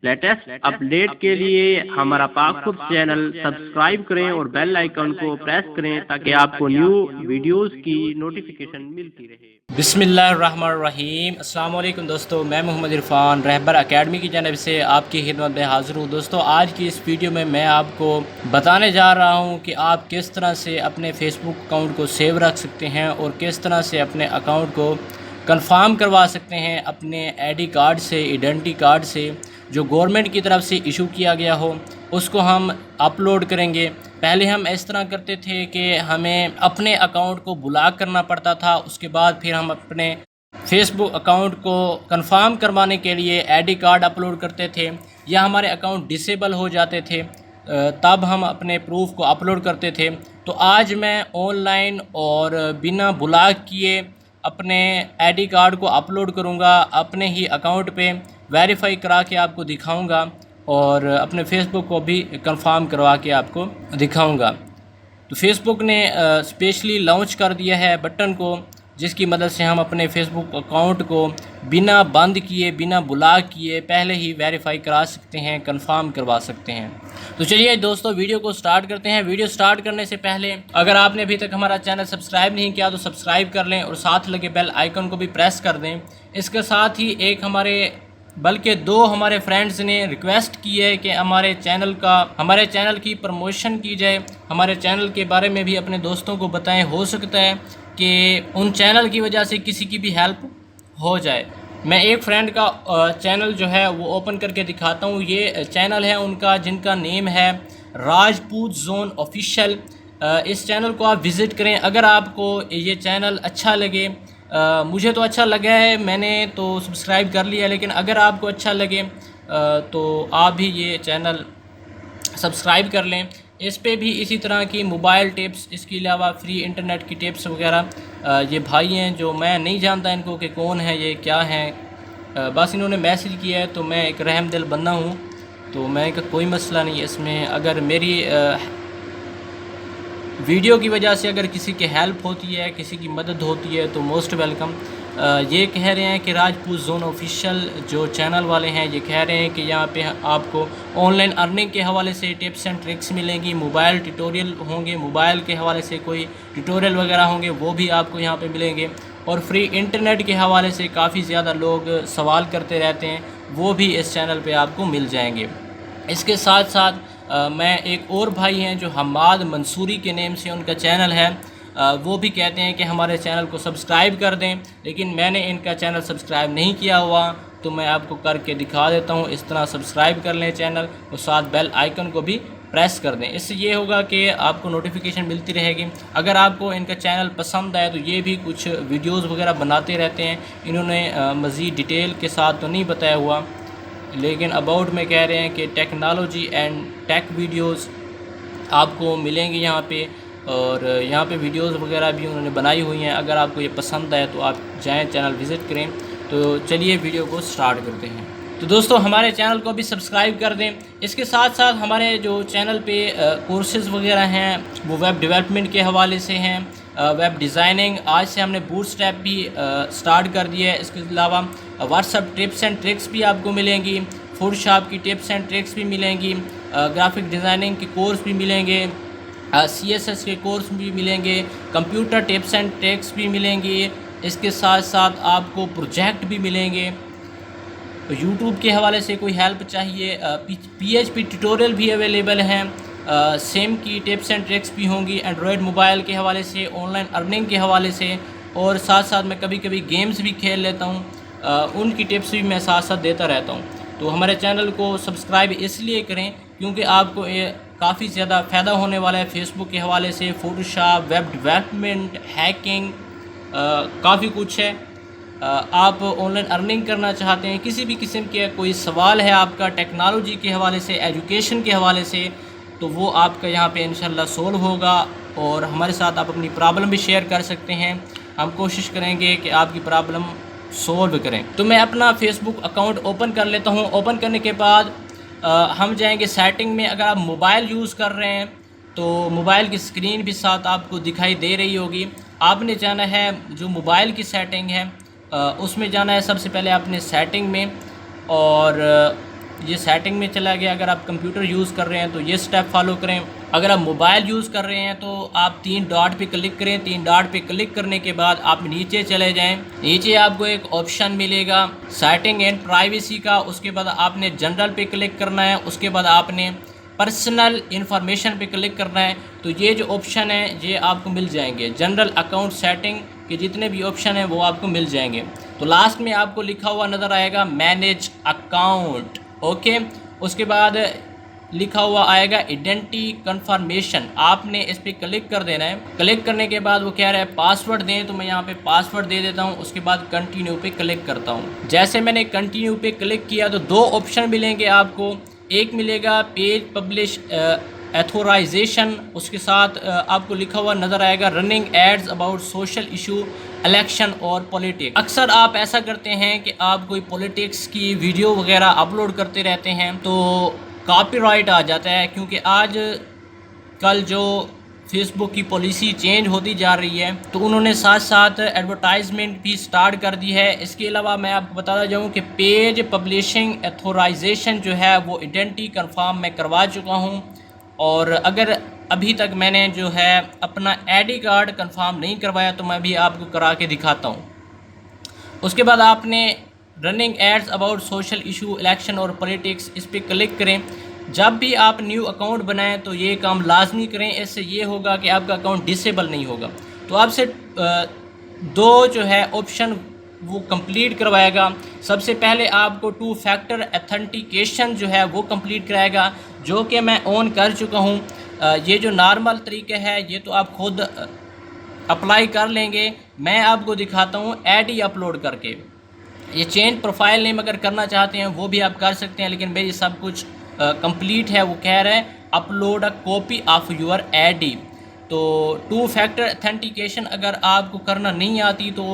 Latest update के लिए हमारा पाक खुद चैनल सब्सक्राइब करें और बेल आइकन को प्रेस करें ताकि आपको न्यू वीडियोस की नोटिफिकेशन मिलती रहे। बिस्मिल्लाहिर्रहमानिर्रहीम। अस्सलाम वालेकुम दोस्तों, मैं मोहम्मद इरफान रहबर एकेडमी की जानब से आपकी खिदमत में हाज़िर हूँ। दोस्तों, आज की इस वीडियो में मैं आपको बताने जा रहा हूँ कि आप किस तरह से अपने फ़ेसबुक अकाउंट को सेव रख सकते हैं और किस तरह से अपने अकाउंट को कंफर्म करवा सकते हैं अपने आईडी कार्ड से, आइडेंटिटी कार्ड से, जो गवर्नमेंट की तरफ से इशू किया गया हो उसको हम अपलोड करेंगे। पहले हम इस तरह करते थे कि हमें अपने अकाउंट को ब्लॉक करना पड़ता था, उसके बाद फिर हम अपने फेसबुक अकाउंट को कंफर्म करवाने के लिए आईडी कार्ड अपलोड करते थे या हमारे अकाउंट डिसेबल हो जाते थे, तब हम अपने प्रूफ को अपलोड करते थे। तो आज मैं ऑनलाइन और बिना ब्लॉक किए अपने आईडी कार्ड को अपलोड करूंगा, अपने ही अकाउंट पे वेरीफाई करा के आपको दिखाऊंगा और अपने फ़ेसबुक को भी कंफर्म करवा के आपको दिखाऊंगा। तो फेसबुक ने स्पेशली लॉन्च कर दिया है बटन को, जिसकी मदद से हम अपने फेसबुक अकाउंट को बिना बंद किए, बिना ब्लॉक किए पहले ही वेरीफाई करा सकते हैं, कंफर्म करवा सकते हैं। तो चलिए दोस्तों, वीडियो को स्टार्ट करते हैं। वीडियो स्टार्ट करने से पहले अगर आपने अभी तक हमारा चैनल सब्सक्राइब नहीं किया तो सब्सक्राइब कर लें और साथ लगे बेल आइकन को भी प्रेस कर दें। इसके साथ ही बल्कि दो हमारे फ्रेंड्स ने रिक्वेस्ट की है कि हमारे चैनल की प्रमोशन की जाए, हमारे चैनल के बारे में भी अपने दोस्तों को बताएं। हो सकता है कि उन चैनल की वजह से किसी की भी हेल्प हो जाए। मैं एक फ्रेंड का चैनल जो है वो ओपन करके दिखाता हूँ। ये चैनल है उनका, जिनका नेम है राजपूत जोन ऑफिशियल। इस चैनल को आप विज़िट करें। अगर आपको ये चैनल अच्छा लगे, मुझे तो अच्छा लगा है, मैंने तो सब्सक्राइब कर लिया, लेकिन अगर आपको अच्छा लगे तो आप भी ये चैनल सब्सक्राइब कर लें। इस पे भी इसी तरह की मोबाइल टिप्स, इसके अलावा फ्री इंटरनेट की टिप्स वगैरह, ये भाई हैं जो मैं नहीं जानता इनको कि कौन है, ये क्या हैं, बस इन्होंने मैसेज किया है तो मैं एक रहमदिल बंदा हूँ, तो मैं कोई मसला नहीं है इसमें। अगर मेरी वीडियो की वजह से अगर किसी की हेल्प होती है, किसी की मदद होती है तो मोस्ट वेलकम। ये कह रहे हैं कि राजपूत जोन ऑफिशियल जो चैनल वाले हैं, ये कह रहे हैं कि यहाँ पे आपको ऑनलाइन अर्निंग के हवाले से टिप्स एंड ट्रिक्स मिलेंगी, मोबाइल ट्यूटोरियल होंगे, मोबाइल के हवाले से कोई ट्यूटोरियल वगैरह होंगे वो भी आपको यहाँ पे मिलेंगे, और फ्री इंटरनेट के हवाले से काफ़ी ज़्यादा लोग सवाल करते रहते हैं, वो भी इस चैनल पर आपको मिल जाएंगे। इसके साथ साथ मैं एक और भाई हैं जो हम्माद मंसूरी के नेम से उनका चैनल है, वो भी कहते हैं कि हमारे चैनल को सब्सक्राइब कर दें, लेकिन मैंने इनका चैनल सब्सक्राइब नहीं किया हुआ, तो मैं आपको करके दिखा देता हूँ। इस तरह सब्सक्राइब कर लें चैनल और साथ बेल आइकन को भी प्रेस कर दें। इससे ये होगा कि आपको नोटिफिकेशन मिलती रहेगी। अगर आपको इनका चैनल पसंद आए तो ये भी कुछ वीडियोज़ वगैरह बनाते रहते हैं। इन्होंने मज़ीद डिटेल के साथ तो नहीं बताया हुआ, लेकिन अबाउट में कह रहे हैं कि टेक्नोलॉजी एंड टेक वीडियोस आपको मिलेंगे यहाँ पे, और यहाँ पे वीडियोस वगैरह भी उन्होंने बनाई हुई हैं। अगर आपको ये पसंद आए तो आप जाएँ, चैनल विज़िट करें। तो चलिए वीडियो को स्टार्ट करते हैं। तो दोस्तों, हमारे चैनल को भी सब्सक्राइब कर दें। इसके साथ साथ हमारे जो चैनल पे कोर्सेज़ वगैरह हैं वो वेब डेवलपमेंट के हवाले से हैं, वेब डिज़ाइनिंग। आज से हमने बूटस्ट्रैप भी स्टार्ट कर दिया है। इसके अलावा व्हाट्सएप टिप्स एंड ट्रिक्स भी आपको मिलेंगी, फोटोशॉप की टिप्स एंड ट्रिक्स भी मिलेंगी, ग्राफिक डिज़ाइनिंग के कोर्स भी मिलेंगे, CSS के कोर्स भी मिलेंगे, कंप्यूटर टिप्स एंड ट्रिक्स भी मिलेंगी। इसके साथ साथ आपको प्रोजेक्ट भी मिलेंगे। तो यूट्यूब के हवाले से कोई हेल्प चाहिए, PHP ट्यूटोरियल भी अवेलेबल हैं, सेम की टिप्स एंड ट्रिक्स भी होंगी, एंड्रॉयड मोबाइल के हवाले से, ऑनलाइन अर्निंग के हवाले से, और साथ साथ मैं कभी कभी गेम्स भी खेल लेता हूँ, उनकी टिप्स भी मैं साथ साथ देता रहता हूँ। तो हमारे चैनल को सब्सक्राइब इसलिए करें क्योंकि आपको ये काफ़ी ज़्यादा फ़ायदा होने वाला है फेसबुक के हवाले से। फ़ोटोशॉप, वेब डेवलपमेंट, हैकिंग, काफ़ी कुछ है। आप ऑनलाइन अर्निंग करना चाहते हैं, किसी भी किस्म के कोई सवाल है आपका टेक्नोलॉजी के हवाले से, एजुकेशन के हवाले से, तो वो आपका यहाँ पे इंशाल्लाह सोल्व होगा, और हमारे साथ आप अपनी प्रॉब्लम भी शेयर कर सकते हैं। हम कोशिश करेंगे कि आपकी प्रॉब्लम सोल्व करें। तो मैं अपना फेसबुक अकाउंट ओपन कर लेता हूँ। ओपन करने के बाद हम जाएंगे सेटिंग में। अगर आप मोबाइल यूज़ कर रहे हैं तो मोबाइल की स्क्रीन भी साथ आपको दिखाई दे रही होगी। आपने जाना है जो मोबाइल की सेटिंग है उसमें जाना है। सबसे पहले आपने सेटिंग में, और ये सेटिंग में चला गया। अगर आप कंप्यूटर यूज़ कर रहे हैं तो ये स्टेप फॉलो करें। अगर आप मोबाइल यूज़ कर रहे हैं तो आप 3 डॉट पे क्लिक करें। 3 डॉट पे क्लिक करने के बाद आप नीचे चले जाएं। नीचे आपको एक ऑप्शन मिलेगा सेटिंग एंड प्राइवेसी का। उसके बाद आपने जनरल पे क्लिक करना है। उसके बाद आपने पर्सनल इन्फॉर्मेशन पे क्लिक करना है। तो ये जो ऑप्शन है ये आपको मिल जाएंगे। जनरल अकाउंट सेटिंग के जितने भी ऑप्शन हैं वो आपको मिल जाएंगे। तो लास्ट में आपको लिखा हुआ नज़र आएगा मैनेज अकाउंट। ओके, उसके बाद लिखा हुआ आएगा आइडेंटिटी कंफर्मेशन। आपने इस पर क्लिक कर देना है। क्लिक करने के बाद वो कह रहा है पासवर्ड दें, तो मैं यहाँ पे पासवर्ड दे देता हूँ। उसके बाद कंटिन्यू पे क्लिक करता हूँ। जैसे मैंने कंटिन्यू पे क्लिक किया तो 2 ऑप्शन मिलेंगे आपको। एक मिलेगा पेज पब्लिश एथोराइजेशन, उसके साथ आपको लिखा हुआ नज़र आएगा running ads about social issue, election और पॉलिटिक्स। अक्सर आप ऐसा करते हैं कि आप कोई पॉलिटिक्स की वीडियो वगैरह अपलोड करते रहते हैं तो कॉपीराइट आ जाता है, क्योंकि आज कल जो फेसबुक की पॉलिसी चेंज होती जा रही है तो उन्होंने साथ साथ एडवर्टाइजमेंट भी स्टार्ट कर दी है। इसके अलावा मैं आपको बताना चाहूँ कि पेज पब्लिशिंग एथोराइजेशन जो है वो आइडेंटिटी कंफर्म मैं करवा चुका हूँ। और अगर अभी तक मैंने जो है अपना आईडी कार्ड कंफर्म नहीं करवाया तो मैं भी आपको करा के दिखाता हूँ। उसके बाद आपने running ads about social issue, election और पॉलिटिक्स, इस पर क्लिक करें। जब भी आप न्यू अकाउंट बनाएं तो ये काम लाजमी करें। इससे ये होगा कि आपका अकाउंट डिसेबल नहीं होगा। तो आपसे 2 जो है ऑप्शन वो कंप्लीट करवाएगा। सबसे पहले आपको 2 फैक्टर अथेंटिकेशन जो है वो कंप्लीट कराएगा, जो कि मैं ऑन कर चुका हूँ। ये जो नॉर्मल तरीका है ये तो आप खुद अप्लाई कर लेंगे। मैं आपको दिखाता हूँ आईडी अपलोड करके। ये चेंज प्रोफाइल नेम अगर करना चाहते हैं वो भी आप कर सकते हैं, लेकिन मेरी सब कुछ कंप्लीट है। वो कह रहा है upload a copy of your ID. तो 2 फैक्टर अथेंटिकेशन अगर आपको करना नहीं आती तो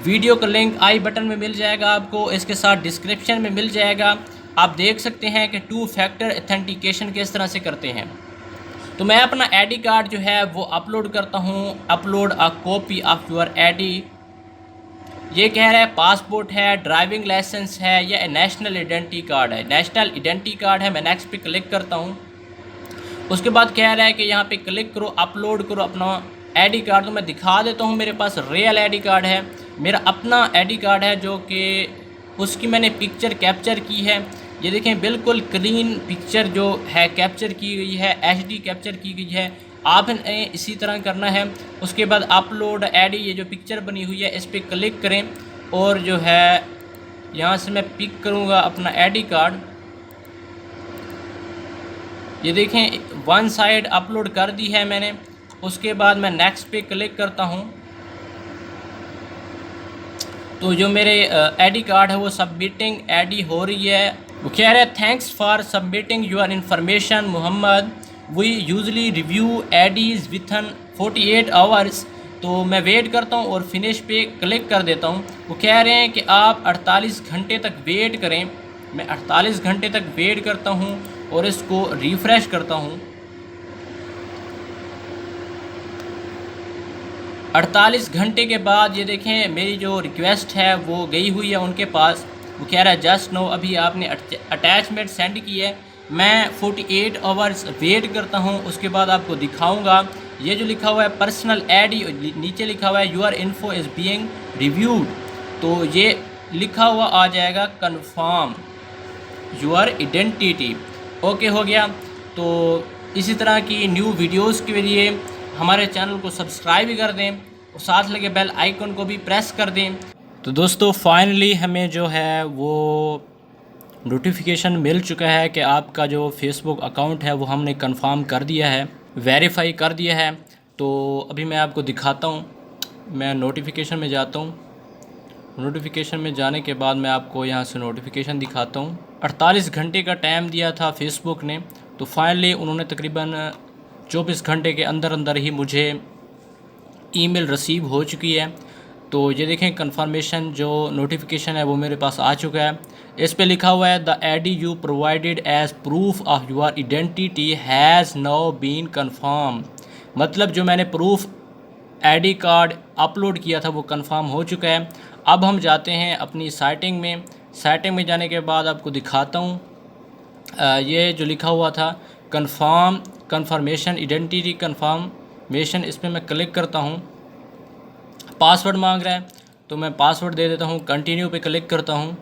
वीडियो का लिंक आई बटन में मिल जाएगा आपको, इसके साथ डिस्क्रिप्शन में मिल जाएगा। आप देख सकते हैं कि 2 फैक्टर अथेंटिकेशन किस तरह से करते हैं। तो मैं अपना आईडी कार्ड जो है वो अपलोड करता हूँ। Upload a copy of your ID. ये कह रहा है पासपोर्ट है, ड्राइविंग लाइसेंस है या नेशनल आइडेंटिटी कार्ड है। नेशनल आइडेंटिटी कार्ड है। मैं नेक्स्ट पे क्लिक करता हूँ। उसके बाद कह रहा है कि यहाँ पे क्लिक करो, अपलोड करो अपना आईडी कार्ड। तो मैं दिखा देता हूँ, मेरे पास रियल आईडी कार्ड है, मेरा अपना आईडी कार्ड है, जो कि उसकी मैंने पिक्चर कैप्चर की है। ये देखें बिल्कुल क्लीन पिक्चर जो है कैप्चर की गई है, एचडी कैप्चर की गई है। आपने इसी तरह करना है। उसके बाद अपलोड आईडी, ये जो पिक्चर बनी हुई है इस पर क्लिक करें और जो है यहाँ से मैं पिक करूँगा अपना आईडी कार्ड। ये देखें 1 साइड अपलोड कर दी है मैंने। उसके बाद मैं नेक्स्ट पे क्लिक करता हूँ तो जो मेरे आईडी कार्ड है वो सबमिटिंग आईडी हो रही है। वो कह रहे हैं thanks for submitting your information Mohammed, we usually review IDs within 48 hours. तो मैं वेट करता हूँ और फिनिश पे क्लिक कर देता हूँ। वो कह रहे हैं कि आप 48 घंटे तक वेट करें। मैं 48 घंटे तक वेट करता हूँ और इसको रिफ़्रेश करता हूँ। 48 घंटे के बाद ये देखें मेरी जो रिक्वेस्ट है वो गई हुई है उनके पास। वो कह रहा है जस्ट नो, अभी आपने अटैचमेंट सेंड की है। मैं 48 आवर्स वेट करता हूँ। उसके बाद आपको दिखाऊंगा। ये जो लिखा हुआ है पर्सनल आईडी, नीचे लिखा हुआ है your info is being reviewed. तो ये लिखा हुआ आ जाएगा कन्फर्म योर आइडेंटिटी। ओके हो गया। तो इसी तरह की न्यू वीडियोस के लिए हमारे चैनल को सब्सक्राइब कर दें और साथ लगे बेल आइकन को भी प्रेस कर दें। तो दोस्तों फाइनली हमें जो है वो नोटिफिकेशन मिल चुका है कि आपका जो फेसबुक अकाउंट है वो हमने कंफर्म कर दिया है, वेरीफाई कर दिया है। तो अभी मैं आपको दिखाता हूँ। मैं नोटिफिकेशन में जाता हूँ। नोटिफिकेशन में जाने के बाद मैं आपको यहाँ से नोटिफिकेशन दिखाता हूँ। 48 घंटे का टाइम दिया था फेसबुक ने, तो फाइनली उन्होंने तकरीबन 24 घंटे के अंदर अंदर ही मुझे ईमेल रिसीव हो चुकी है। तो ये देखें कंफर्मेशन जो नोटिफिकेशन है वो मेरे पास आ चुका है। इस पे लिखा हुआ है the ID you provided as proof of your identity has now been confirm. मतलब जो मैंने प्रूफ आईडी कार्ड अपलोड किया था वो कंफर्म हो चुका है। अब हम जाते हैं अपनी सेटिंग में। सेटिंग में जाने के बाद आपको दिखाता हूँ। ये जो लिखा हुआ था कन्फर्मेशन आइडेंटिटी कन्फर्मेशन, इस पर मैं क्लिक करता हूँ। पासवर्ड मांग रहा है तो मैं पासवर्ड दे देता हूँ। कंटिन्यू पे क्लिक करता हूँ।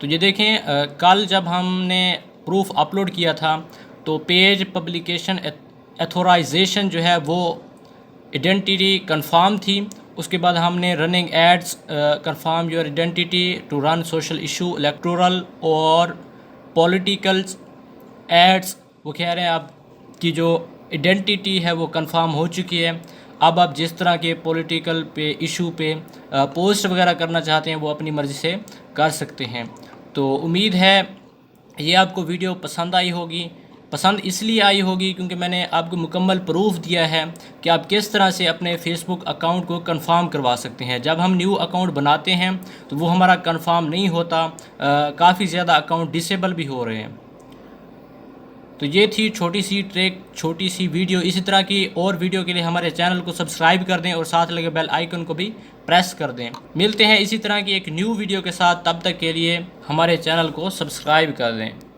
तो ये देखें, कल जब हमने प्रूफ अपलोड किया था तो पेज पब्लिकेशन एथोराइजेशन जो है वो आइडेंटिटी कंफर्म थी। उसके बाद हमने running ads confirm your identity to run social issue electoral और पॉलिटिकल एड्स, वो कह रहे हैं आपकी जो आइडेंटिटी है वो कंफर्म हो चुकी है। अब आप जिस तरह के पॉलिटिकल पे इशू पे पोस्ट वगैरह करना चाहते हैं वो अपनी मर्ज़ी से कर सकते हैं। तो उम्मीद है ये आपको वीडियो पसंद आई होगी। पसंद इसलिए आई होगी क्योंकि मैंने आपको मुकम्मल प्रूफ दिया है कि आप किस तरह से अपने फेसबुक अकाउंट को कंफर्म करवा सकते हैं। जब हम न्यू अकाउंट बनाते हैं तो वो हमारा कंफर्म नहीं होता, काफ़ी ज़्यादा अकाउंट डिसेबल भी हो रहे हैं। तो ये थी छोटी सी ट्रिक, छोटी सी वीडियो। इसी तरह की और वीडियो के लिए हमारे चैनल को सब्सक्राइब कर दें और साथ लगे बेल आइकन को भी प्रेस कर दें। मिलते हैं इसी तरह की एक न्यू वीडियो के साथ, तब तक के लिए हमारे चैनल को सब्सक्राइब कर दें।